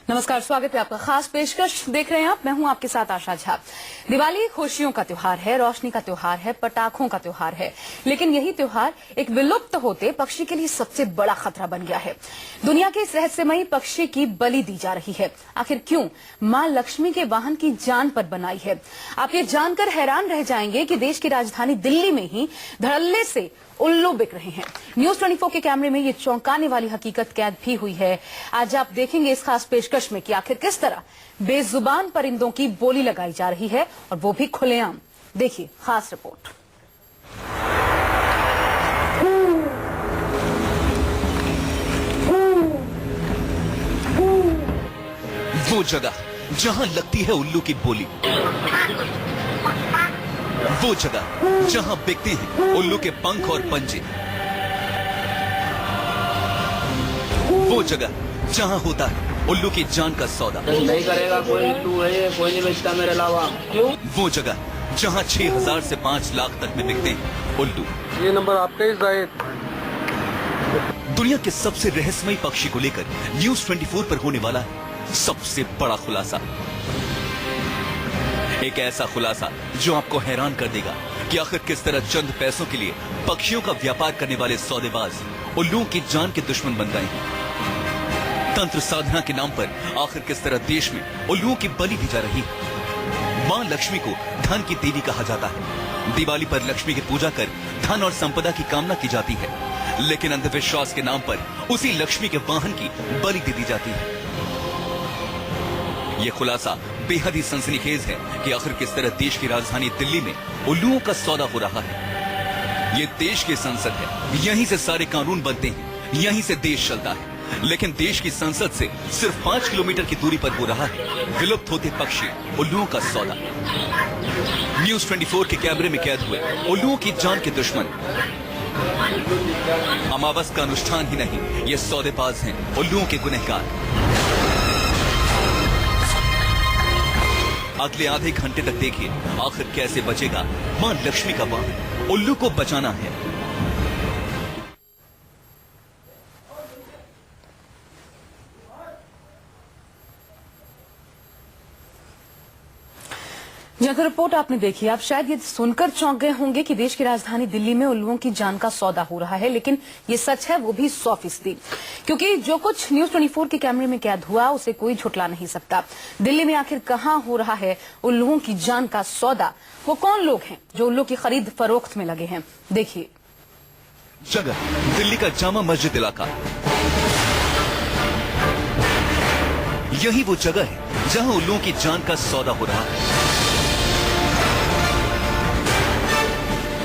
नमस्कार, स्वागत है आपका। खास पेशकश देख रहे हैं आप। मैं हूं आपके साथ आशा झा। दिवाली खुशियों का त्योहार है, रोशनी का त्योहार है, पटाखों का त्योहार है, लेकिन यही त्योहार एक विलुप्त होते पक्षी के लिए सबसे बड़ा खतरा बन गया है। दुनिया के इस रहस्यमयी पक्षी की बलि दी जा रही है। आखिर क्यों? मां लक्ष्मी के वाहन की जान पर बनाई है। आप ये जानकर हैरान रह जाएंगे कि देश की राजधानी दिल्ली में ही धड़ल्ले से उल्लू बिक रहे हैं। न्यूज 24 के कैमरे में ये चौंकाने वाली हकीकत कैद भी हुई है। आज आप देखेंगे इस खास पेशकश में कि आखिर किस तरह बेजुबान परिंदों की बोली लगाई जा रही है, और वो भी खुलेआम। देखिए खास रिपोर्ट। वो जगह जहां लगती है उल्लू की बोली, वो जगह जहां बिकते हैं उल्लू के पंख और पंजे, वो जगह जहां होता है उल्लू की जान का सौदा। नहीं करेगा कोई, तू है, कोई नहीं बेचता मेरे अलावा। क्यों? वो जगह जहां 6,000 से 5 लाख तक में बिकते हैं उल्लू। ये नंबर आपका ही जाहिद। दुनिया के सबसे रहस्यमयी पक्षी को लेकर न्यूज 24 पर होने वाला है सबसे बड़ा खुलासा। एक ऐसा खुलासा जो आपको हैरान कर देगा कि आखिर किस तरह चंद पैसों के लिए पक्षियों का व्यापार करने वाले सौदेबाज उल्लुओं की जान के दुश्मन बन गए हैं। तंत्र साधना के नाम पर आखिर किस तरह देश में उल्लुओं की बलि दी जा रही है। मां लक्ष्मी को धन की देवी कहा जाता है। दिवाली पर लक्ष्मी की पूजा कर धन और संपदा की कामना की जाती है, लेकिन अंधविश्वास के नाम पर उसी लक्ष्मी के वाहन की बलि दे दी जाती है। ये खुलासा बेहद ही सनसनीखेज है कि आखिर किस तरह देश की राजधानी दिल्ली में उल्लुओं का सौदा हो रहा है। ये देश की संसद है, यहीं से सारे कानून बनते हैं, यहीं से देश चलता है, लेकिन देश की संसद से सिर्फ 5 किलोमीटर की दूरी पर हो रहा है विलुप्त होते पक्षी उल्लुओं का सौदा। न्यूज 24 के कैमरे में कैद हुए उल्लुओं की जान के दुश्मन। अमावस का अनुष्ठान ही नहीं, ये सौदेबाज हैं उल्लुओं के गुनहगार। अगले आधे घंटे तक देखिए आखिर कैसे बचेगा मां लक्ष्मी का वाहन। उल्लू को बचाना है। जगह रिपोर्ट आपने देखी। आप शायद ये सुनकर चौंक गए होंगे कि देश की राजधानी दिल्ली में उल्लुओं की जान का सौदा हो रहा है, लेकिन ये सच है, वो भी 100%। क्योंकि जो कुछ न्यूज 24 के कैमरे में कैद हुआ उसे कोई झुठला नहीं सकता। दिल्ली में आखिर कहां हो रहा है उल्लुओं की जान का सौदा? वो कौन लोग हैं जो उल्लू की खरीद फरोख्त में लगे हैं? देखिए। जगह दिल्ली का जामा मस्जिद इलाका। यही वो जगह है जहां उल्लुओं की जान का सौदा हो रहा है।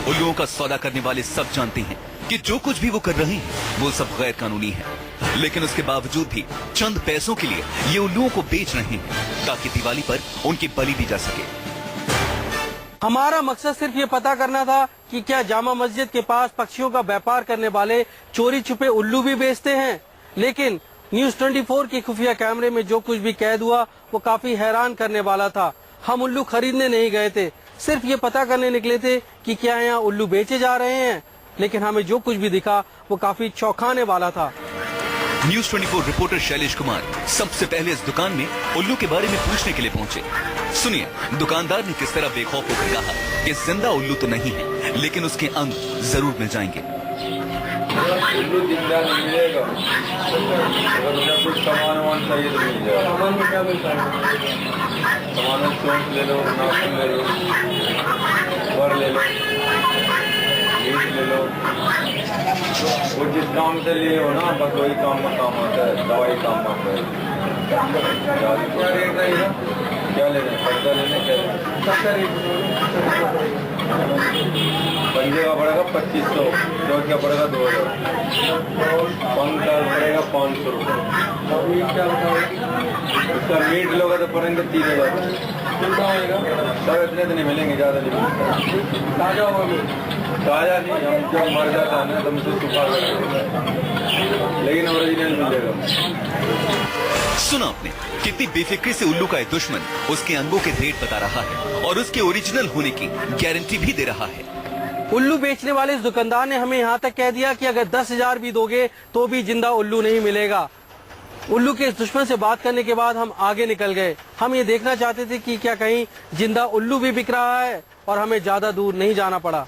उल्लुओं का सौदा करने वाले सब जानते हैं कि जो कुछ भी वो कर रहे हैं वो सब गैर कानूनी है, लेकिन उसके बावजूद भी चंद पैसों के लिए ये उल्लुओं को बेच रहे हैं ताकि दिवाली पर उनकी बलि दी जा सके। हमारा मकसद सिर्फ ये पता करना था कि क्या जामा मस्जिद के पास पक्षियों का व्यापार करने वाले चोरी छुपे उल्लू भी बेचते हैं। लेकिन न्यूज 24 के खुफिया कैमरे में जो कुछ भी कैद हुआ वो काफी हैरान करने वाला था। हम उल्लू खरीदने नहीं गए थे, सिर्फ ये पता करने निकले थे कि क्या यहाँ उल्लू बेचे जा रहे हैं, लेकिन हमें जो कुछ भी दिखा वो काफी चौंकाने वाला था। न्यूज 24 रिपोर्टर शैलेश कुमार सबसे पहले इस दुकान में उल्लू के बारे में पूछने के लिए पहुंचे। सुनिए दुकानदार ने किस तरह बेखौफ होकर कहा कि जिंदा उल्लू तो नहीं है, लेकिन उसके अंग जरूर मिल जाएंगे। उल्लू जिंदा नहीं मिलेगा, अगर कुछ सामान चाहिए तो मिल जाएगा। सामान में क्या मिलता है? सामान में चोंच ले लो, नाखून ले लो, बर ले लो, लीड ले लो। वो जिस काम से लिए हो ना, बस वही काम में काम आता है, दवाई काम आता है। क्या रेट रहेगा? क्या लेना है? पर्दा लेना क्या लेना? सबका रेट पंजे का पड़ेगा 2500, चौथ का पड़ेगा 2000, पंख का पड़ेगा 500 रुपये। उसका मीट लोगे तो पड़ेंगे 3000। सब इतने तो नहीं मिलेंगे, ज़्यादा नहीं मिलेंगे। ताज़ा होगा? ताज़ा नहीं, हम जब मर जाता है ना तो मुझे सुखा कर, लेकिन ओरिजिनल मिलेगा। सुना आपने कितनी बेफिक्री से उल्लू का एक दुश्मन उसके अंगों के रेट बता रहा है और उसके ओरिजिनल होने की गारंटी भी दे रहा है। उल्लू बेचने वाले इस दुकानदार ने हमें यहाँ तक कह दिया कि अगर 10,000 भी दोगे तो भी जिंदा उल्लू नहीं मिलेगा। उल्लू के इस दुश्मन से बात करने के बाद हम आगे निकल गए। हम ये देखना चाहते थे कि क्या कहीं जिंदा उल्लू भी बिक रहा है और हमें ज्यादा दूर नहीं जाना पड़ा।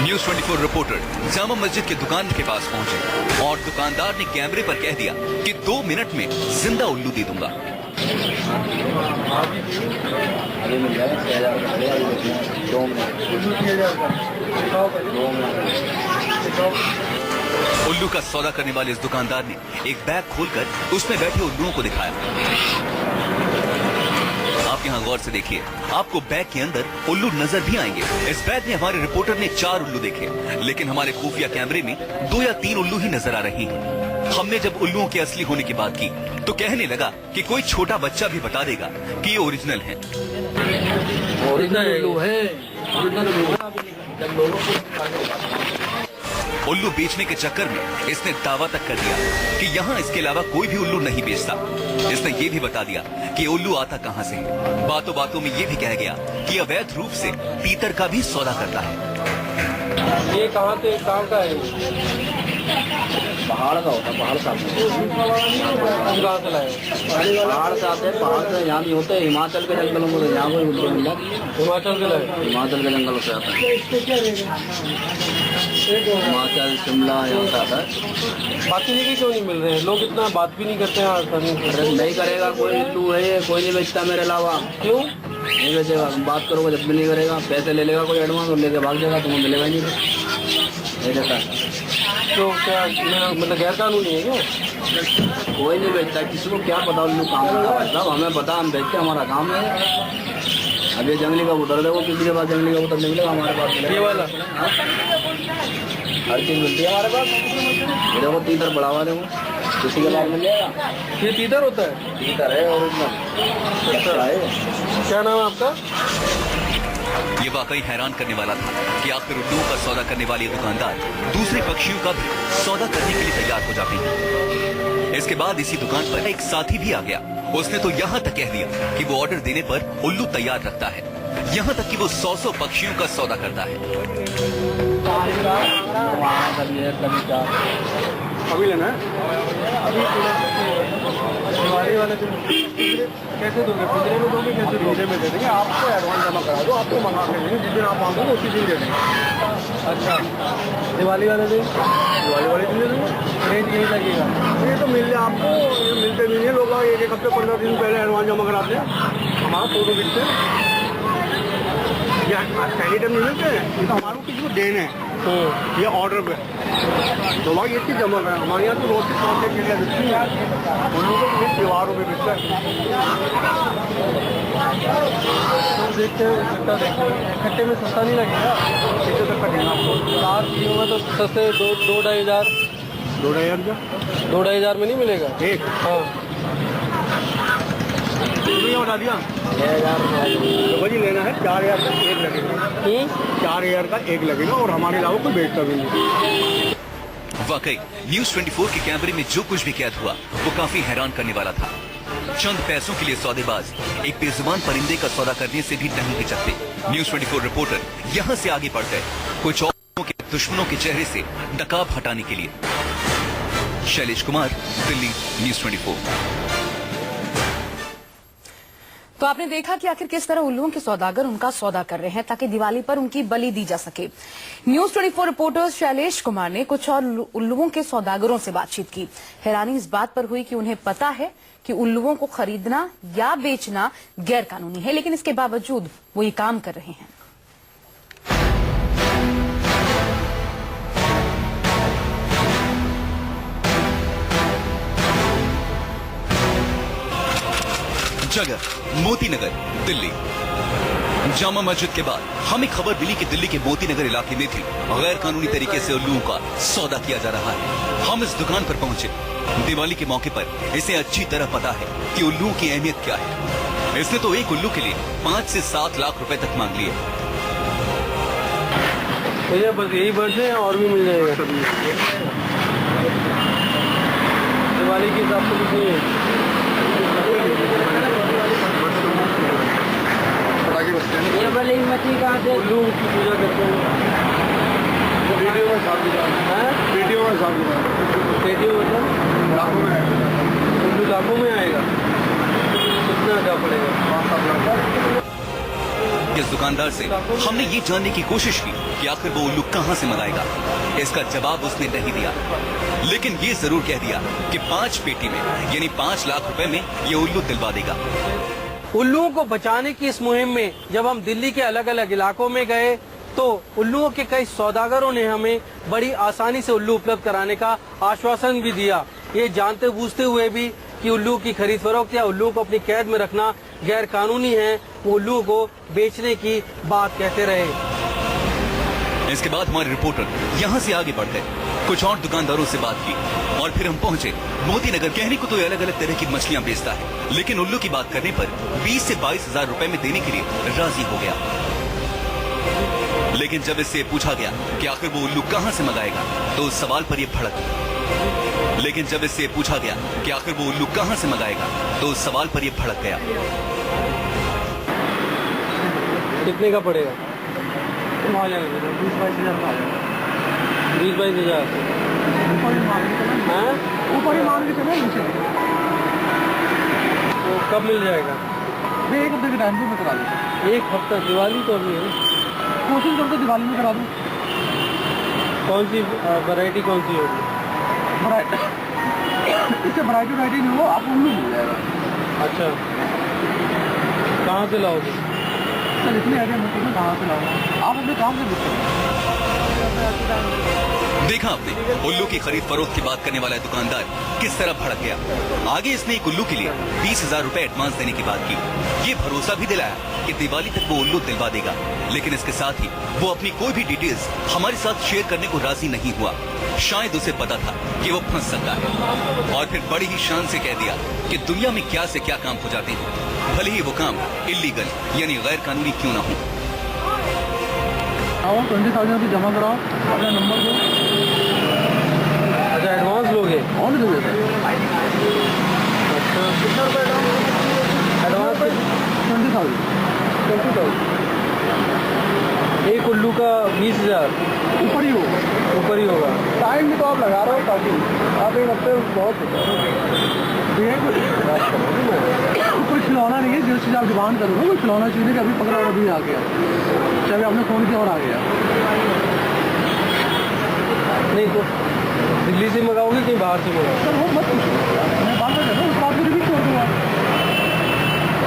न्यूज़ 24 रिपोर्टर जामा मस्जिद के दुकान के पास पहुंचे और दुकानदार ने कैमरे पर कह दिया कि 2 मिनट में जिंदा उल्लू दे दूंगा। उल्लू का सौदा करने वाले इस दुकानदार ने एक बैग खोलकर उसमें बैठे उल्लुओं को दिखाया। आप यहाँ गौर से देखिए, आपको बैग के अंदर उल्लू नजर भी आएंगे। इस बैग में हमारे रिपोर्टर ने 4 उल्लू देखे, लेकिन हमारे खुफिया कैमरे में 2 या 3 उल्लू ही नजर आ रहे हैं। हमने जब उल्लुओं के असली होने की बात की तो कहने लगा कि कोई छोटा बच्चा भी बता देगा कि ये ओरिजिनल है। ओरिजिनल उल्लू है, ओरिजिनल उल्लू उल्लू बेचने के चक्कर में इसने दावा तक कर दिया कि यहाँ इसके अलावा कोई भी उल्लू नहीं बेचता। इसने ये भी बता दिया कि उल्लू आता कहाँ से है। बातों बातों में ये भी कह गया कि अवैध रूप से पीतल का भी सौदा करता है। ये कहाँ का है? पहाड़ का होता है, पहाड़ से आते हैं। कहाँ से लाए? पहाड़ से आते हैं, पहाड़ से यहाँ भी होते हैं। हिमाचल के जंगलों में यहाँ कोई उल्लू मिला, हिमाचल के लाए? हिमाचल के जंगलों से आता है। हिमाचल, शिमला यहाँ से आता है। बाकी जगह क्यों नहीं मिल रहे हैं? लोग इतना बात भी नहीं करते हैं आसानी से। अरे नहीं करेगा कोई, उल्लू है ये, कोई नहीं बेचता मेरे अलावा। क्यों नहीं बेचेगा, बात करोगे जब भी नहीं करेगा। पैसे ले लेगा कोई एडवांस और लेके भाग जाएगा, तुम्हें मिलेगा ही नहीं देता। तो क्या मतलब गैर कानूनी है क्या? कोई नहीं बेचता, किसी को क्या पता उल्लू काम करता है। सब हमें पता, हम बेचते, हमारा काम है। अब ये जंगली कबूतर देखो, किसी के पास जंगली कबूतर नहीं मिलेगा, हमारे पास मिलेगा। ये वाला हर चीज मिलती है हमारे पास। ये देखो तीतर बढ़ावा देखो, किसी के पास मिल जाएगा। ये तीतर होता है? तीतर है ओरिजिनल। अच्छा है। क्या नाम है आपका? ये वाकई हैरान करने वाला था कि आखिर उल्लुओं का सौदा करने वाले दुकानदार दूसरे पक्षियों का भी सौदा करने के लिए तैयार हो जाते हैं। इसके बाद इसी दुकान पर एक साथी भी आ गया। उसने तो यहाँ तक कह दिया कि वो ऑर्डर देने पर उल्लू तैयार रखता है। यहाँ तक कि वो 100 पक्षियों का सौदा करता है। अभी लेना है? अभी दिवाली वाले दिन कैसे दोगे? पिंजरे में दोगे? कैसे पिंजरे में दे देंगे? आपको एडवांस जमा करा दो, आपको मंगा के देंगे। जिस दिन आप मांगोगे उसी दिन दे देंगे। अच्छा, दिवाली वाले दिन? दिवाली वाले दिन दे दूँगा। रेट यही लगेगा? ये तो मिल जाए आपको, ये मिलते नहीं है। लोग एक हफ्ते 15 दिन पहले एडवांस जमा कराते हैं। हमारा फोटो खींचते हैं या पहले टाइम नहीं मिलते हैं। ये तो हमारे को किसी को देने हैं, ये ऑर्डर पे तो भाई ये चीज़ जमा करें। हमारे यहाँ तो रोटी पौधे के लिए बिकती है, उन लोगों को त्योहारों में बिकता है। तो देखते हैं, इकट्ठे में सस्ता नहीं लगेगा। कितने तक का देना आपको? 4 किलो में तो सस्ते 2-2.5 हज़ार। 2-2.5 हज़ार? 2-2.5 हज़ार में नहीं मिलेगा एक? हाँ बता दिया 6,000 तो भाई लेना है। 4,000 का एक लगेगा। 4,000 का एक लगेगा और हमारे अलावा कोई बेचता भी नहीं। वाकई न्यूज़ 24 के कैमरे में जो कुछ भी कैद हुआ वो काफी हैरान करने वाला था। चंद पैसों के लिए सौदेबाज एक बेजुबान परिंदे का सौदा करने से भी नहीं हिचकते। न्यूज़ 24 रिपोर्टर यहाँ से आगे बढ़ गए कुछ और के दुश्मनों के चेहरे से नकाब हटाने के लिए। शैलेश कुमार, दिल्ली, न्यूज़ 24। तो आपने देखा कि आखिर किस तरह उल्लुओं के सौदागर उनका सौदा कर रहे हैं ताकि दिवाली पर उनकी बलि दी जा सके। न्यूज़ 24 रिपोर्टर शैलेश कुमार ने कुछ और उल्लुओं के सौदागरों से बातचीत की। हैरानी इस बात पर हुई कि उन्हें पता है कि उल्लुओं को खरीदना या बेचना गैर कानूनी है, लेकिन इसके बावजूद वो ये काम कर रहे हैं। जगह मोती नगर, दिल्ली। जामा मस्जिद के बाद हमें खबर मिली कि दिल्ली के मोती नगर इलाके में भी गैर कानूनी तरीके से उल्लुओं का सौदा किया जा रहा है। हम इस दुकान पर पहुंचे। दिवाली के मौके पर इसे अच्छी तरह पता है कि उल्लुओं की अहमियत क्या है। इसने तो एक उल्लू के लिए 5 से 7 लाख रुपए तक मांग लिए। भैया बस यही बर्ड है और भी मिल जाएगा? दिवाली के हिसाब से कितनी है? उल्लू की पूजा करते हैं। वीडियो में साफ दिखा है। वीडियो में साफ दिखा है। वीडियो मतलब लाखों में लाखों में आएगा, कितना क्या पड़ेगा। इस दुकानदार से हमने ये जानने की कोशिश की कि आखिर वो उल्लू कहां से मंगाएगा। इसका जवाब उसने नहीं दिया, लेकिन ये जरूर कह दिया कि 5 पेटी में यानी 5 लाख रुपए में ये उल्लू दिलवा देगा। उल्लुओं को बचाने की इस मुहिम में जब हम दिल्ली के अलग अलग इलाकों में गए तो उल्लुओं के कई सौदागरों ने हमें बड़ी आसानी से उल्लू उपलब्ध कराने का आश्वासन भी दिया, ये जानते बूझते हुए भी कि उल्लू की खरीद फरोख्त या उल्लू को अपनी कैद में रखना गैर कानूनी है, वो उल्लू को बेचने की बात कहते रहे। इसके बाद हमारे रिपोर्टर यहाँ से आगे बढ़ गए, कुछ और दुकानदारों से बात की और फिर हम पहुंचे मोती नगर। कहने को तो अलग अलग तरह की मछलियां बेचता है, लेकिन उल्लू की बात करने पर 20 से 22 हजार रुपए में देने के लिए राजी हो गया। लेकिन जब इससे पूछा गया कि आखिर वो उल्लू कहां से मंगाएगा तो उस सवाल पर ये भड़क लेकिन जब इससे पूछा गया कि आखिर वो उल्लू कहां से मंगाएगा तो उस सवाल पर ये भड़क गया। कितने का पड़ेगा? 20-22 हजार। ऊपर ही मान के चलो नीचे तो कब मिल जाएगा? मैं 1 हफ्ते के टाइम में करा दूँ। 1 हफ्ता? दिवाली तो अभी है, कोशिश करते दिवाली में करा दूँ। कौन सी वैरायटी कौन सी होगी? इससे वैरायटी नहीं हो, आप उल्लू मिल जाएगा। अच्छा, कहाँ से लाओगे? सर इतने आइडिया मुझे में कहाँ से लाऊंगा, आप अपने काम से पूछते। देखा आपने उल्लू की खरीद फरोख्त की बात करने वाला दुकानदार किस तरह भड़क गया। आगे इसने एक उल्लू के लिए 20 हजार रुपए एडवांस देने की बात की। ये भरोसा भी दिलाया कि दिवाली तक वो उल्लू दिलवा देगा, लेकिन इसके साथ ही वो अपनी कोई भी डिटेल्स हमारे साथ शेयर करने को राजी नहीं हुआ। शायद उसे पता था कि वो फंस सकता है और फिर बड़ी ही शान से कह दिया कि दुनिया में क्या से क्या काम हो जाते हैं, भले ही वो काम इलीगल यानी गैर कानूनी क्यों ना हो। 20,000 रुपये जमा कराओ, अपना नंबर दो। अच्छा, एडवांस लोगे? ऑन दे देते हैं। अच्छा, कितना रुपये एडवांस? 20,000। एक उल्लू का 20,000 ऊपर ही होगा। ऊपर ही होगा। टाइम भी तो आप लगा रहे हो ताकि आप 1 हफ्ते बहुत कोई खिलौना नहीं है, जो चीज़ आप डिमांड करोगे कोई खिलौना चीज़ कि अभी पकड़ा और अभी आ गया, चाहे आपने फ़ोन किया और आ गया। नहीं तो दिल्ली से मंगाओगे कि बाहर से मंगाओगे? सर वो मत पूछो, मैं बात कर रहा हूँ, उस बात को भी छोड़ दूँगा।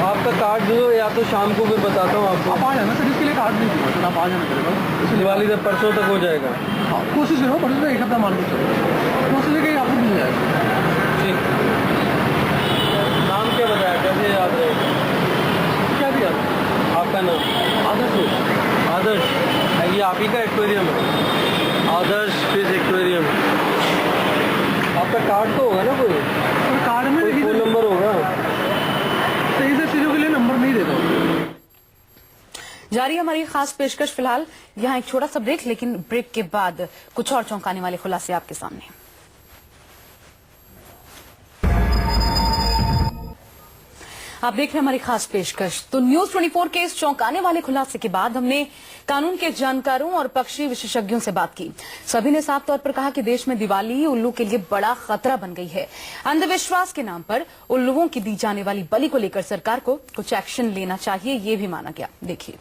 आपका कार्ड दो या तो शाम को फिर बताता हूँ आपको। आप आ जाना सर, इसके लिए कार्ड नहीं दूँगा सर, आप आ जाना करेगा। दिवाली तक परसों तक हो जाएगा। हाँ, कोशिश करो, परसों 1 हफ्ता मान के चलो, कोशिश है कि आपको मिल जाएगा। ठीक, नाम क्या बताया, कैसे याद रहेगा? क्या दिया आपका नाम? आदर्श। आदर्श, ये आप ही का एक्वेरियम है? आदर्श फिश एक्वेरियम। आपका कार्ड तो होगा ना कोई? और कार्ड में कोई फोन नंबर होगा? सही से चीज़ों के लिए नंबर नहीं देता हूँ। जारी है हमारी खास पेशकश। फिलहाल यहाँ एक छोटा सा ब्रेक, लेकिन ब्रेक के बाद कुछ और चौंकाने वाले खुलासे आपके सामने। आप देख रहे हैं हमारी खास पेशकश। तो न्यूज 24 के इस चौंकाने वाले खुलासे के बाद हमने कानून के जानकारों और पक्षी विशेषज्ञों से बात की। सभी ने साफ तौर पर कहा कि देश में दिवाली उल्लू के लिए बड़ा खतरा बन गई है। अंधविश्वास के नाम पर उल्लुओं की दी जाने वाली बलि को लेकर सरकार को कुछ एक्शन लेना चाहिए, ये भी माना गया। देखिए।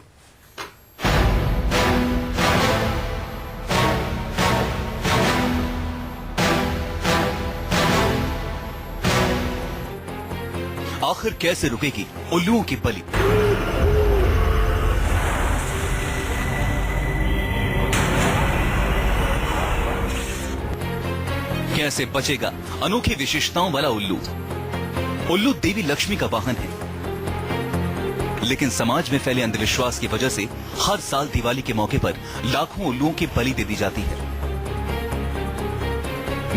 आखिर कैसे रुकेगी उल्लुओं की बलि? कैसे बचेगा अनोखी विशेषताओं वाला उल्लू? उल्लू देवी लक्ष्मी का वाहन है, लेकिन समाज में फैले अंधविश्वास की वजह से हर साल दिवाली के मौके पर लाखों उल्लुओं की बलि दे दी जाती है।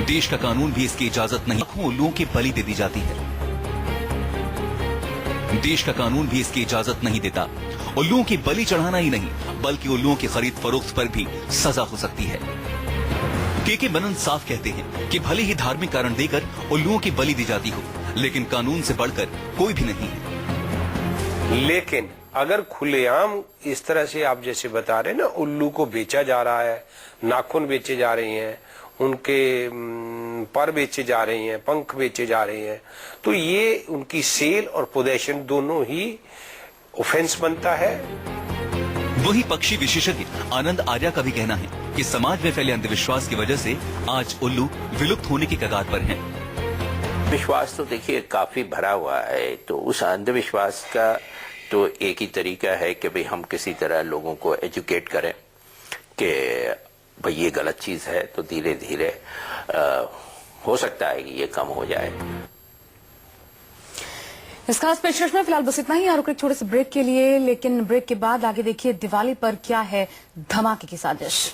देश का कानून भी इसकी इजाजत नहीं, लाखों उल्लुओं की बलि दे दी जाती है। देश का कानून भी इसकी इजाजत नहीं देता। उल्लुओं की बलि चढ़ाना ही नहीं, बल्कि उल्लुओं की खरीद फरोख्त पर भी सजा हो सकती है। के मनन साफ कहते हैं कि भले ही धार्मिक कारण देकर उल्लुओं की बलि दी जाती हो, लेकिन कानून से बढ़कर कोई भी नहीं है। लेकिन अगर खुलेआम इस तरह से आप जैसे बता रहे हैं ना, उल्लू को बेचा जा रहा है, नाखून बेचे जा रहे हैं, उनके पर बेचे जा रहे हैं, पंख बेचे जा रहे हैं, तो ये उनकी सेल और पोजेशन दोनों ही ऑफेंस बनता है। वही पक्षी विशेषज्ञ आनंद आर्या का भी कहना है कि समाज में फैले अंधविश्वास की वजह से आज उल्लू विलुप्त होने की कगार पर हैं। विश्वास तो देखिए काफी भरा हुआ है, तो उस अंधविश्वास का तो एक ही तरीका है कि भाई हम किसी तरह लोगों को एजुकेट करें कि भाई ये गलत चीज है, तो धीरे धीरे हो सकता है कि ये कम हो जाए। इस खास पेशकश में फिलहाल बस इतना ही। रुक एक छोटे से ब्रेक के लिए, लेकिन ब्रेक के बाद आगे देखिए दिवाली पर क्या है धमाके की साजिश।